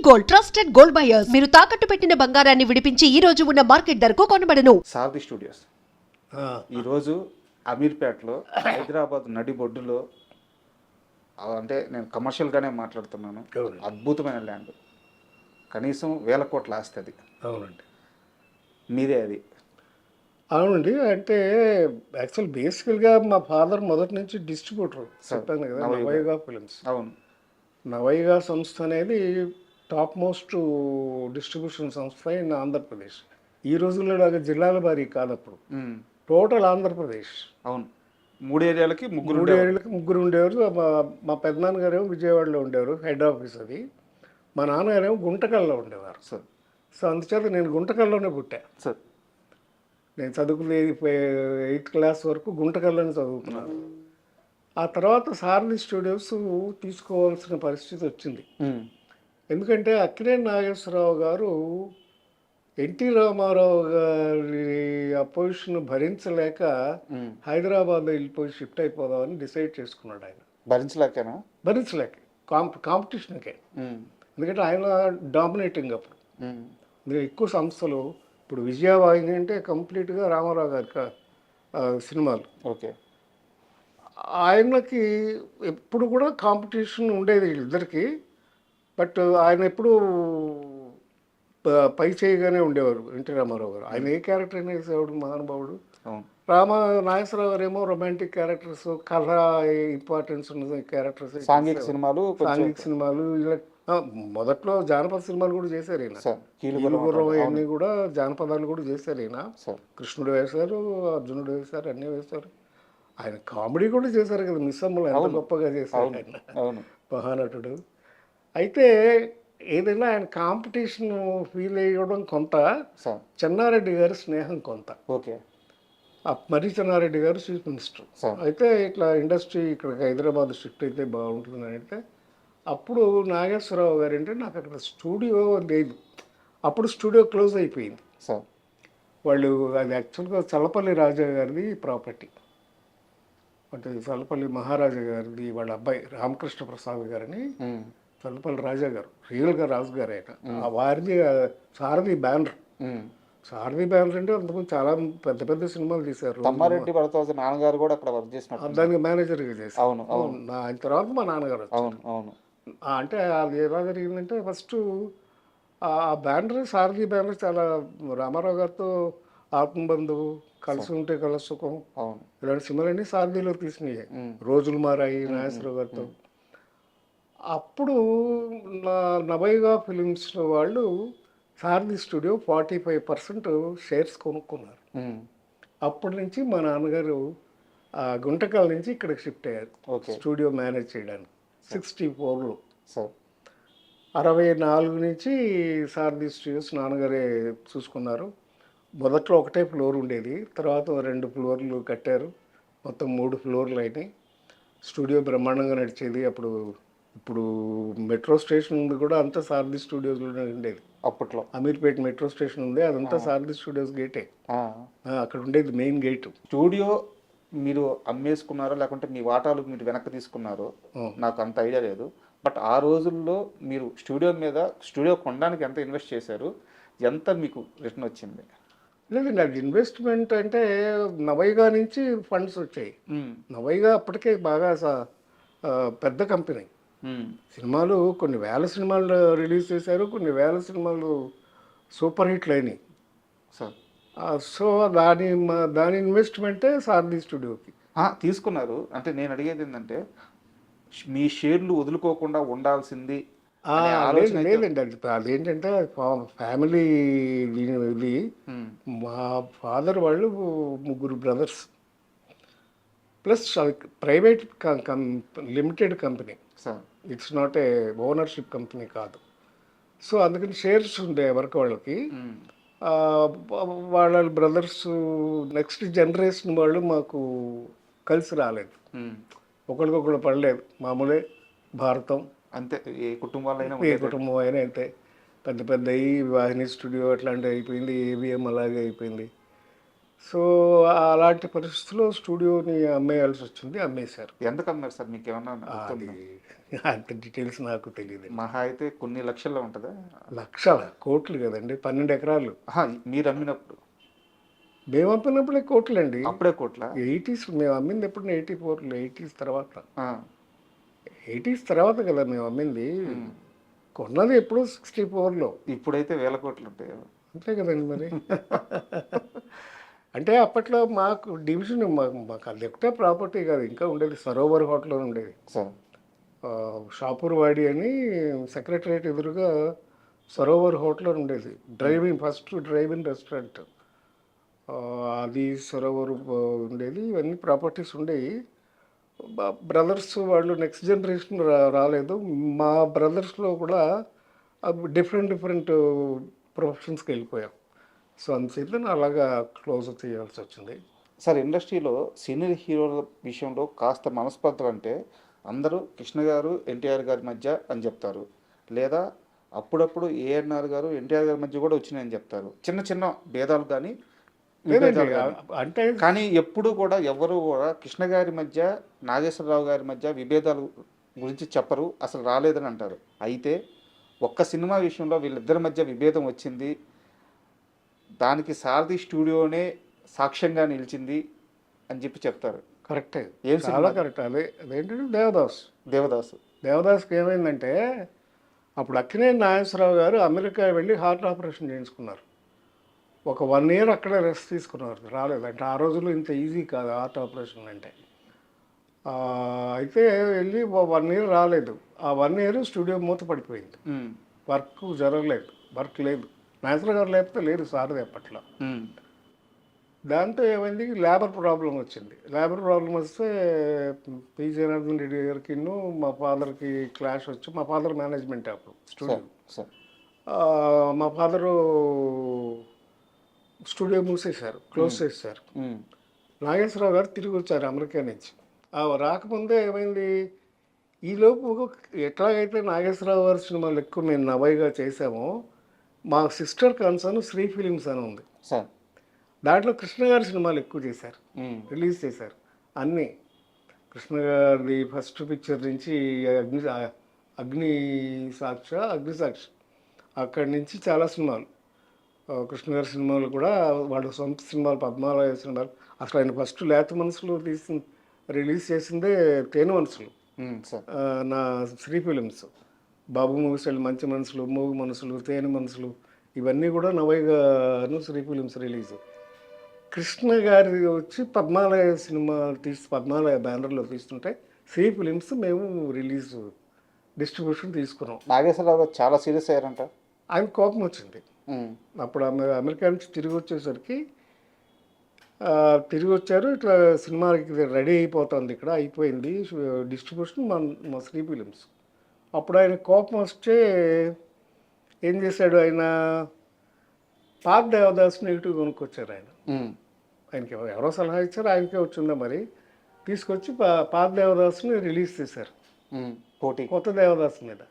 Gold trusted gold buyers మీరు తాకట్టు పెట్టిన బంగారాన్ని విడిపించి ఈ రోజు ఉన్న మార్కెట్ ధరకు కొనబడను. సారథి స్టూడియోస్ ఈరోజు అమీర్పేటలో హైదరాబాద్ నడిబొడ్డులో, అంటే నేను కమర్షియల్గానే మాట్లాడుతున్నాను, అద్భుతమైన ల్యాండ్, కనీసం 1000 కోట్ల ఆస్తి అది. అవునండి, మీదే అది? అవునండి. అంటే యాక్చువల్ బేసికల్గా మా ఫాదర్ మొదటి నుంచి డిస్ట్రిబ్యూటర్, చెప్పాను కదా, నవయుగ ఫిలిమ్స్. అవును, నవయుగ సంస్థ అనేది టాప్ మోస్ట్ డిస్ట్రిబ్యూషన్ సంస్థ ఇన్ ఆంధ్రప్రదేశ్. ఈ రోజుల్లో లాగా జిల్లాల వారీ కాదు, అప్పుడు టోటల్ ఆంధ్రప్రదేశ్. అవును, 3 ఏరియాలకి ముగ్గురు ఉండేవారు. మా పెద్దనాన్నగారేమో విజయవాడలో ఉండేవారు, హెడ్ ఆఫీస్ అది. మా నాన్నగారేమో గుంటకల్లో ఉండేవారు. సో అందుచేత నేను గుంటకల్లోనే పుట్టా. సార్ నేను చదువుకునేది 8th క్లాస్ వరకు గుంటకల్లోనే చదువుకున్నాను. ఆ తర్వాత సారథి స్టూడియోస్ తీసుకోవాల్సిన పరిస్థితి వచ్చింది. ఎందుకంటే అక్కినేని నాగేశ్వరరావు గారు ఎన్టీ రామారావు గారి అపోజిషన్ భరించలేక హైదరాబాద్ వెళ్ళిపోయి షిఫ్ట్ అయిపోదామని డిసైడ్ చేసుకున్నాడు. ఆయన భరించలేక కాంపిటీషన్కే. ఎందుకంటే ఆయన డామినేటింగ్ అప్పుడు. ఎక్కువ సంస్థలు, ఇప్పుడు విజయవాహిని అంటే కంప్లీట్గా రామారావు గారి సినిమాలు. ఓకే, ఆయనకి ఎప్పుడు కూడా కాంపిటీషన్ ఉండేది ఇద్దరికి. బట్ ఆయన ఎప్పుడు పై చేయగానే ఉండేవారు ఎన్టీ రామారావు గారు. ఆయన ఏ క్యారెక్టర్ అయినా వేసేవాడు, మహానుభావుడు. నాగేశ్వరరావు గారు ఏమో రొమాంటిక్ క్యారెక్టర్స్, కథ ఇంపార్టెన్స్ ఉన్న క్యారెక్టర్స్, సాంఘిక సినిమాలు ఇలా. మొదట్లో జానపద సినిమాలు కూడా చేశారు ఈయన. కీలుగుర్రం అన్నీ కూడా జానపదాలు కూడా చేశారు ఈయన. కృష్ణుడు వేశారు, అర్జునుడు వేశారు, అన్నీ వేశారు. ఆయన కామెడీ కూడా చేశారు కదా, మిస్సమ్మలు ఎంత గొప్పగా చేశారు ఆయన, మహానటుడు. అయితే ఏదైనా ఆయన కాంపిటీషన్ ఫీల్ అయ్యడం కొంత, చెన్నారెడ్డి గారి స్నేహం కొంత. ఓకే, మరి చెన్నారెడ్డి గారు చీఫ్ మినిస్టర్. అయితే ఇట్లా ఇండస్ట్రీ ఇక్కడ హైదరాబాద్ షిఫ్ట్ అయితే బాగుంటుందని అయితే, అప్పుడు నాగేశ్వరరావు గారు అంటే నాకు అక్కడ స్టూడియో లేదు. అప్పుడు స్టూడియో క్లోజ్ అయిపోయింది. వాళ్ళు అది యాక్చువల్గా చల్లపల్లి రాజా గారిది ప్రాపర్టీ, అంటే చల్లపల్లి మహారాజా గారిది వాళ్ళ అబ్బాయి రామకృష్ణ ప్రసాద్ గారిని. చల్లపల్లి రాజా గారు రియల్గా రాజు గారు ఆయన. వారిది సారథి బ్యానర్. సారథి బ్యానర్ అంటే అంతకుముందు చాలా పెద్ద పెద్ద సినిమాలు తీశారు. తమ్మారెడ్డి భరద్వాజ నాన్నగారు కూడా అక్కడ వర్క్ చేసినారు, దానికి మేనేజర్గా చేశారు. అవును, ఆయన తర్వాత మా నాన్నగారు. అవును అవును. అంటే అది ఎలా జరిగిందంటే, ఫస్ట్ ఆ బ్యానర్, సారథి బ్యానర్ చాలా రామారావు గారితో ఆత్మబంధువు, కలిసి ఉంటే కల సుఖం, ఇలాంటి సినిమాలన్నీ సారథిలో తీసినాయి. రోజులు మారాయి నాగేశ్వరరావు గారితో. అప్పుడు నవయుగ ఫిలిమ్స్ వాళ్ళు సారథి స్టూడియో 45% షేర్స్ కొనుక్కున్నారు. అప్పటి నుంచి మా నాన్నగారు గుంటకల్ నుంచి ఇక్కడికి షిఫ్ట్ అయ్యారు స్టూడియో మేనేజ్ చేయడానికి. 64లో 64 నుంచి సారథి స్టూడియోస్ నాన్నగారే చూసుకున్నారు. మొదట్లో ఒకటే ఫ్లోర్ ఉండేది, తర్వాత 2 ఫ్లోర్లు కట్టారు, మొత్తం 3 ఫ్లోర్లు అయినాయి. స్టూడియో బ్రహ్మాండంగా నడిచేది. ఇప్పుడు మెట్రో స్టేషన్ ఉంది కూడా అంతా సారథి స్టూడియోస్లోనే ఉండేది. అప్పట్లో అమీర్పేట మెట్రో స్టేషన్ ఉంది, అదంతా సారథి స్టూడియోస్ గేటే. అక్కడ ఉండేది మెయిన్ గేట్. స్టూడియో మీరు అమ్మేసుకున్నారో లేకుంటే మీ వాటాలు మీరు వెనక్కి తీసుకున్నారో నాకు అంత ఐడియా లేదు. బట్ ఆ రోజుల్లో మీరు స్టూడియో కొనడానికి ఎంత ఇన్వెస్ట్ చేశారు, ఎంత మీకు రిటర్న్ వచ్చింది? లేదండి, అది ఇన్వెస్ట్మెంట్ అంటే నవయుగ నుంచి ఫండ్స్ వచ్చాయి. నవయుగ అప్పటికే బాగా పెద్ద కంపెనీ. సినిమాలు కొన్ని వేల సినిమాలు రిలీజ్ చేశారు, కొన్ని వేల సినిమాలు సూపర్ హిట్లు అయినాయి. సో దాని ఇన్వెస్ట్మెంటే సారథి స్టూడియోకి తీసుకున్నారు. అంటే నేను అడిగేది ఏంటంటే, మీ షేర్లు వదులుకోకుండా ఉండాల్సింది లేదండి. అదేంటంటే ఫ్యామిలీ ఇది. మా ఫాదర్ వాళ్ళు 3 brothers, plus private limited company, it's not a ownership company కాదు. సో అందుకని షేర్స్ ఉండే ఎవరికి వాళ్ళకి. వాళ్ళ బ్రదర్స్ నెక్స్ట్ జనరేషన్ వాళ్ళు మాకు కలిసి రాలేదు, ఒకరికొకరు పడలేదు. మామూలే, భారతం అంతే, ఏ కుటుంబం అయినా అంతే. పెద్ద పెద్ద వాహిని స్టూడియో అట్లాంటివి అయిపోయింది, ఏబిఎం అలాగే అయిపోయింది. సో అలాంటి పరిస్థితుల్లో స్టూడియోని అమ్మేయాల్సి వచ్చింది, అమ్మేశారు. ఎందుకు అమ్మారు సార్? మీకు ఏమన్నా అది గుర్తుందా? అంత డీటెయిల్స్ నాకు తెలియదు. మహా అయితే కొన్ని లక్షల్లో ఉంటుందా? లక్షల కోట్లు కదండి, 12 ఎకరాలు. ఆహా, మీరు అమ్మినప్పుడు మేము అమ్మినప్పుడే కోట్లండి. అప్పుడే కోట్ల? 80s మేము అమ్మింది ఎప్పుడు 84లో, 80s తర్వాత. ఆ, 80s తర్వాత కదా మేము అమ్మింది. కొన్నది ఎప్పుడు 64లో. ఇప్పుడైతే వేల కోట్లు ఉంటాయి. అంతే కదండి మరి. అంటే అప్పట్లో మాకు డివిజన్ మాకు అది ఒకటే ప్రాపర్టీ కాదు, ఇంకా ఉండేది సరోవర్ హోటల్ అని ఉండేది. సార్ షాపూర్ వాడి అని సెక్రటరియట్ ఎదురుగా సరోవర్ హోటల్ అని ఉండేది. ఫస్ట్ డ్రైవింగ్ రెస్టారెంట్ అది సరోవర్ ఉండేది. ఇవన్నీ ప్రాపర్టీస్ ఉండేవి. బ్రదర్స్ వాళ్ళు నెక్స్ట్ జనరేషన్ రాలేదు. మా బ్రదర్స్లో కూడా డిఫరెంట్ ప్రొఫెషన్స్కి వెళ్ళిపోయాం. సో అందుచేత అలాగా క్లోజ్ చేయాల్సి వచ్చింది. సార్, ఇండస్ట్రీలో సీనియర్ హీరోల విషయంలో కాస్త మనస్పర్ధలు అంటే అందరూ కృష్ణ గారు ఎన్టీఆర్ గారి మధ్య అని చెప్తారు, లేదా అప్పుడప్పుడు ఏఎన్ఆర్ గారు ఎన్టీఆర్ గారి మధ్య కూడా వచ్చినాయని చెప్తారు. చిన్న చిన్న భేదాలు కానీ విభేదాలు కానీ. అంటే కానీ ఎప్పుడు కూడా ఎవరు కూడా కృష్ణ గారి మధ్య నాగేశ్వరరావు గారి మధ్య విభేదాలు గురించి చెప్పరు, అసలు రాలేదని అంటారు. అయితే ఒక్క సినిమా విషయంలో వీళ్ళిద్దరి మధ్య విభేదం వచ్చింది, దానికి సారథి స్టూడియోనే సాక్ష్యంగా నిలిచింది అని చెప్పి చెప్తారు. కరెక్టే, ఏం చాలా సినిమా? కరెక్ట్. అదేంటంటే దేవదాస్కి ఏమైందంటే అప్పుడు అక్కినేని నాగేశ్వరరావు గారు అమెరికా వెళ్ళి హార్ట్ ఆపరేషన్ చేయించుకున్నారు. ఒక 1 year అక్కడే రెస్ట్ తీసుకున్నారు, రాలేదు. అంటే ఆ రోజుల్లో ఇంత ఈజీ కాదు హార్ట్ ఆపరేషన్ అంటే. అయితే వెళ్ళి 1 year రాలేదు. ఆ 1 year స్టూడియో మూత పడిపోయింది, వర్క్ జరగలేదు, వర్క్ లేదు. నాగేశ్వరరావు గారు లేకపోతే లేదు సారది అప్పట్లో. దాంతో ఏమైంది, లేబర్ ప్రాబ్లం వచ్చింది. లేబర్ ప్రాబ్లం వస్తే పి జనార్దన్ రెడ్డి గారికి మా ఫాదర్కి క్లాష్ వచ్చి, మా ఫాదర్ మేనేజ్మెంట్ అప్పుడు స్టూడియో. మా ఫాదరు స్టూడియో మూసేశారు, క్లోజ్ చేశారు. నాగేశ్వరరావు గారు తిరిగి వచ్చారు అమెరికా నుంచి. రాకముందే ఏమైంది, ఈలోపు ఎట్లాగైతే నాగేశ్వరరావు గారి సినిమాలు ఎక్కువ మేము నవైగా చేసామో, మా సిస్టర్ కన్సర్న్ శ్రీ ఫిలిమ్స్ అని ఉంది, దాంట్లో కృష్ణ గారి సినిమాలు ఎక్కువ చేశారు, రిలీజ్ చేశారు అన్నీ. కృష్ణ గారి ఫస్ట్ పిక్చర్ నుంచి అగ్నిసాక్షి అక్కడి నుంచి చాలా సినిమాలు, కృష్ణ గారి సినిమాలు కూడా వాళ్ళ సొంత సినిమాలు, పద్మాలయ సినిమాలు. అసలు ఆయన ఫస్ట్ లేత మనసులు రిలీజ్ చేసిందే తేనె మనసులు, నా శ్రీ ఫిలిమ్స్. బాబు మూవీస్ మంచి మనసులు, మూవీ మనసులు, తేనె మనసులు, ఇవన్నీ కూడా నవైగాను శ్రీ ఫిలిమ్స్ రిలీజ్. కృష్ణ గారి వచ్చి పద్మాలయ సినిమా పద్మాలయ బ్యానర్లో తీస్తుంటే శ్రీ ఫిలిమ్స్ మేము రిలీజ్ డిస్ట్రిబ్యూషన్ తీసుకున్నాం. నాగేశ్వరరావు గారు చాలా సీరియస్ అయ్యారంట. ఆయన కోపం వచ్చింది. అప్పుడు అమెరికా నుంచి తిరిగి వచ్చేసరికి తిరిగి వచ్చారు, ఇట్లా సినిమాకి రెడీ అయిపోతుంది, ఇక్కడ అయిపోయింది డిస్ట్రిబ్యూషన్ మా శ్రీ ఫిలిమ్స్. అప్పుడు ఆయన కోపం వస్తే ఏం చేశాడు, ఆయన పాత దేవదాస్ నెగిటివ్ కొనుక్కొచ్చారు. ఆయనకి ఎవరో సలహా ఇచ్చారు, ఆయనకే వచ్చిందా మరి, తీసుకొచ్చి పాత దేవదాస్ని రిలీజ్ చేశారు పోటీ కొత్త దేవదాస్ మీద.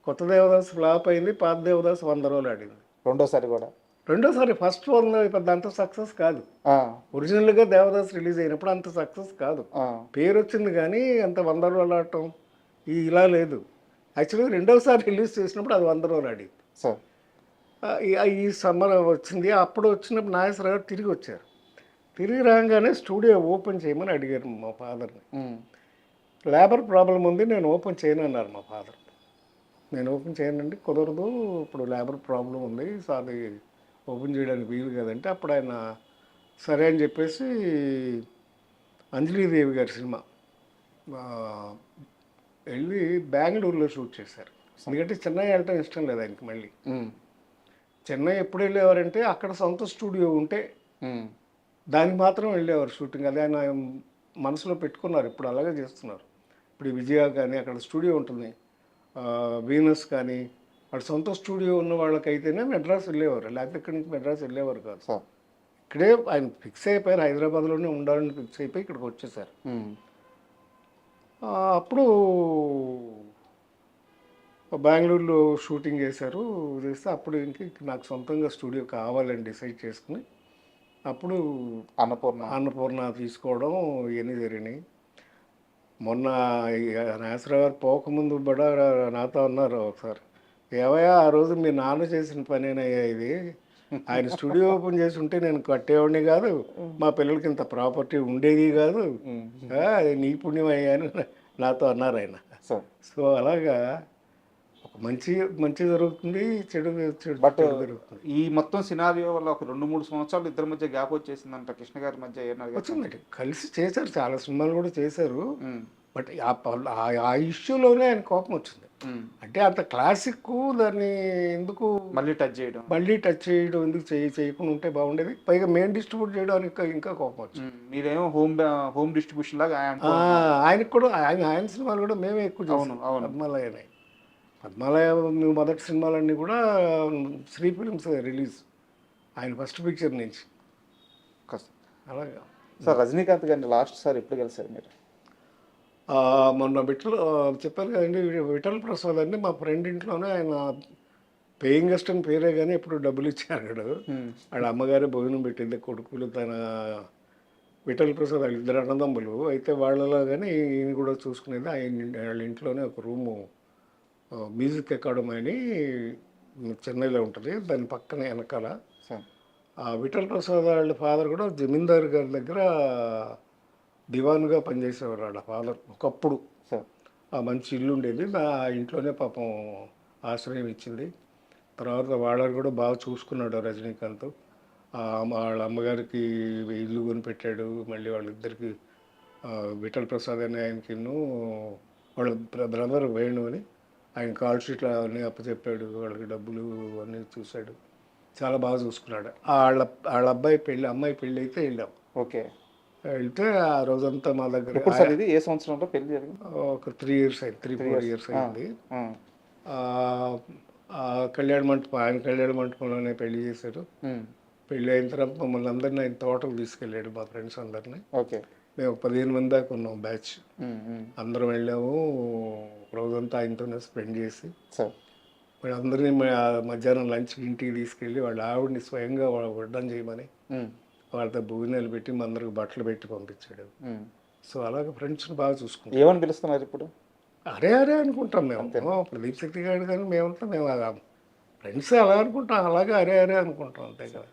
కొత్త దేవదాస్ ఫ్లాప్ అయింది, పాత దేవదాస్ 100 రోజులు ఆడింది. రెండోసారి ఫస్ట్ 100 పెద్ద అంత సక్సెస్ కాదు. ఒరిజినల్గా దేవదాస్ రిలీజ్ అయినప్పుడు అంత సక్సెస్ కాదు, పేరు వచ్చింది కానీ అంత 100 రోజులు ఆడటం ఇలా లేదు. యాక్చువల్గా రెండోసారి రిలీజ్ చేసినప్పుడు అది 100 రోజులు ఆడింది. ఈ సమ్మర్ వచ్చింది. అప్పుడు వచ్చినప్పుడు నాగేశ్వరరావు గారు తిరిగి వచ్చారు. తిరిగి రాగానే స్టూడియో ఓపెన్ చేయమని అడిగారు మా ఫాదర్ని. లేబర్ ప్రాబ్లం ఉంది, నేను ఓపెన్ చేయను అన్నారు మా ఫాదర్. నేను ఓపెన్ చేయనండి, కుదరదు, ఇప్పుడు లేబర్ ప్రాబ్లం ఉంది, సో అది ఓపెన్ చేయడానికి వీలు కదంటే అప్పుడు ఆయన సరే అని చెప్పేసి అంజలీదేవి గారి సినిమా వెళ్ళి బెంగళూరులో షూట్ చేశారు. ఎందుకంటే చెన్నై వెళ్ళటం ఇష్టం లేదు ఆయనకి. మళ్ళీ చెన్నై ఎప్పుడు వెళ్ళేవారంటే అక్కడ సొంత స్టూడియో ఉంటే దానికి మాత్రం వెళ్ళేవారు షూటింగ్. అదే ఆయన మనసులో పెట్టుకున్నారు, ఇప్పుడు అలాగే చేస్తున్నారు. ఇప్పుడు విజయ కానీ అక్కడ స్టూడియో ఉంటుంది, వీనస్ కానీ వాళ్ళ సొంత స్టూడియో ఉన్న వాళ్ళకైతేనే మెడ్రాస్ వెళ్ళేవారు, లేకపోతే ఇక్కడి నుంచి మెడ్రాస్ వెళ్ళేవారు కాదు. ఇక్కడే ఆయన ఫిక్స్ అయిపోయారు, హైదరాబాద్లోనే ఉండాలని ఫిక్స్ అయిపోయి ఇక్కడికి వచ్చేసారు. అప్పుడు బెంగళూరులో షూటింగ్ చేశారు. చేస్తే అప్పుడు ఇంక నాకు సొంతంగా స్టూడియో కావాలని డిసైడ్ చేసుకుని అప్పుడు అన్నపూర్ణ. అన్నపూర్ణ తీసుకోవడం ఇవన్నీ జరిగినాయి. మొన్న ఈ నాగేశ్వరరావు గారు పోకముందు కూడా నాతో అన్నారు ఒకసారి, ఏవయ్యా ఆ రోజు మీ నాన్న చేసిన పనేనయ్యా ఇది, ఆయన స్టూడియో ఓపెన్ చేసి ఉంటే నేను కట్టేవాడిని కాదు, మా పిల్లలకి ఇంత ప్రాపర్టీ ఉండేది కాదు, అది నీ పుణ్యం అయ్యా అని నాతో అన్నారు ఆయన. సార్ సో అలాగా ఒక మంచి మంచి జరుగుతుంది, చెడు చెడు బట్ చెడు జరుగుతుంది. ఈ మొత్తం సినారియో వల్ల ఒక 2-3 సంవత్సరాలు ఇద్దరి మధ్య గ్యాప్ వచ్చేసిందంట, కృష్ణ గారి మధ్య ఏమన్నా వచ్చిందండి, కలిసి చేశారు, చాలా సినిమాలు కూడా చేశారు. బట్ ఆ ఇష్యూలోనే ఆయన కోపం వచ్చింది. అంటే అంత క్లాసిక్ దాన్ని ఎందుకు మళ్ళీ టచ్ చేయడం, మళ్ళీ టచ్ చేయడం, ఎందుకు చేయకుండా ఉంటే బాగుండేది, పైగా మెయిన్ డిస్ట్రిబ్యూట్ చేయడానికి ఇంకా కోపం వచ్చింది. మీరేమో హోమ్ డిస్ట్రిబ్యూషన్ లాగా ఆయనకు కూడా ఆయన సినిమాలు కూడా మేమే ఎక్కువ చేసాం. పద్మాలయ పద్మాలయ మొదటి సినిమాలన్నీ కూడా శ్రీ ఫిలిమ్స్ రిలీజ్, ఆయన ఫస్ట్ పిక్చర్ నుంచి. అలాగా సార్ రజనీకాంత్ గారిని లాస్ట్ సార్ ఎప్పుడు కలిసారు మీరు? మొన్న చెప్పారు కదండి, విఠల్ ప్రసాద్ అండి మా ఫ్రెండ్ ఇంట్లోనే, ఆయన పేయింగ్ గెస్ట్ అని పేరే కానీ ఎప్పుడు డబ్బులు ఇచ్చాడు. వాళ్ళ అమ్మగారే భోజనం పెట్టింది, కొడుకులు తన విఠల్ ప్రసాద్ వాళ్ళ ఇద్దరు అన్నదమ్ములు అయితే వాళ్ళలో కానీ ఈయన కూడా చూసుకునేది. వాళ్ళ ఇంట్లోనే ఒక రూము మ్యూజిక్ అకాడమీ అని చెన్నైలో ఉంటుంది, దాని పక్కన వెనకాల. విఠల్ ప్రసాద్ వాళ్ళ ఫాదర్ కూడా జమీందార్ గారి దగ్గర దివాన్గా పనిచేసేవారు వాళ్ళ ఫాదర్ ఒకప్పుడు. ఆ మంచి ఇల్లు ఉండేది, ఆ ఇంట్లోనే పాపం ఆశ్రయం ఇచ్చింది. తర్వాత వాళ్ళని కూడా బాగా చూసుకున్నాడు రజనీకాంత్. వాళ్ళ అమ్మగారికి ఇల్లు కొనిపెట్టాడు, మళ్ళీ వాళ్ళిద్దరికి విఠల్ ప్రసాద్ అని ఆయనకి వాళ్ళ బ్రదర్ వేణు అని ఆయన కాల్ షీట్లు అన్నీ అప్పచెప్పాడు, వాళ్ళకి డబ్బులు అన్నీ చూశాడు, చాలా బాగా చూసుకున్నాడు. వాళ్ళ అమ్మాయి పెళ్ళి అయితే వెళ్ళాం. ఓకే, వెళ్తే ఆ రోజంతా మా దగ్గర. ఇది ఏ సంవత్సరంలో పెళ్లి జరిగింది? ఒక 3 years అయింది, 3-4 years అయింది. కళ్యాణ మంటపం, ఆయన కళ్యాణ మంటపంలోనే పెళ్లి చేశారు. పెళ్ళి అయిన తర్వాత మమ్మల్ని అందరినీ ఆయన తోటకు తీసుకెళ్ళాడు, మా ఫ్రెండ్స్ అందరినీ. ఓకే, మేము 15 మంది దాకా ఉన్నాం బ్యాచ్. అందరం వెళ్ళాము, రోజంతా ఆయనతోనే స్పెండ్ చేసి మరి అందరినీ మధ్యాహ్నం లంచ్ ఇంటికి తీసుకెళ్ళి వాళ్ళ ఆవిడని స్వయంగా వడ్డం చేయమని వాళ్ళతో భోజనాలు పెట్టి మా అందరికి బట్టలు పెట్టి పంపించాడు. సో అలాగే ఫ్రెండ్స్ని బాగా చూసుకుంటాం. ఏమని పిలుస్తున్నారు ఇప్పుడు? అరే అనుకుంటాం మేము, ప్రదీప్ శక్తి గారు కానీ మేమంతా మేము ఫ్రెండ్స్ అలా అనుకుంటాం, అలాగే అరే అనుకుంటాం, అంతే కదా.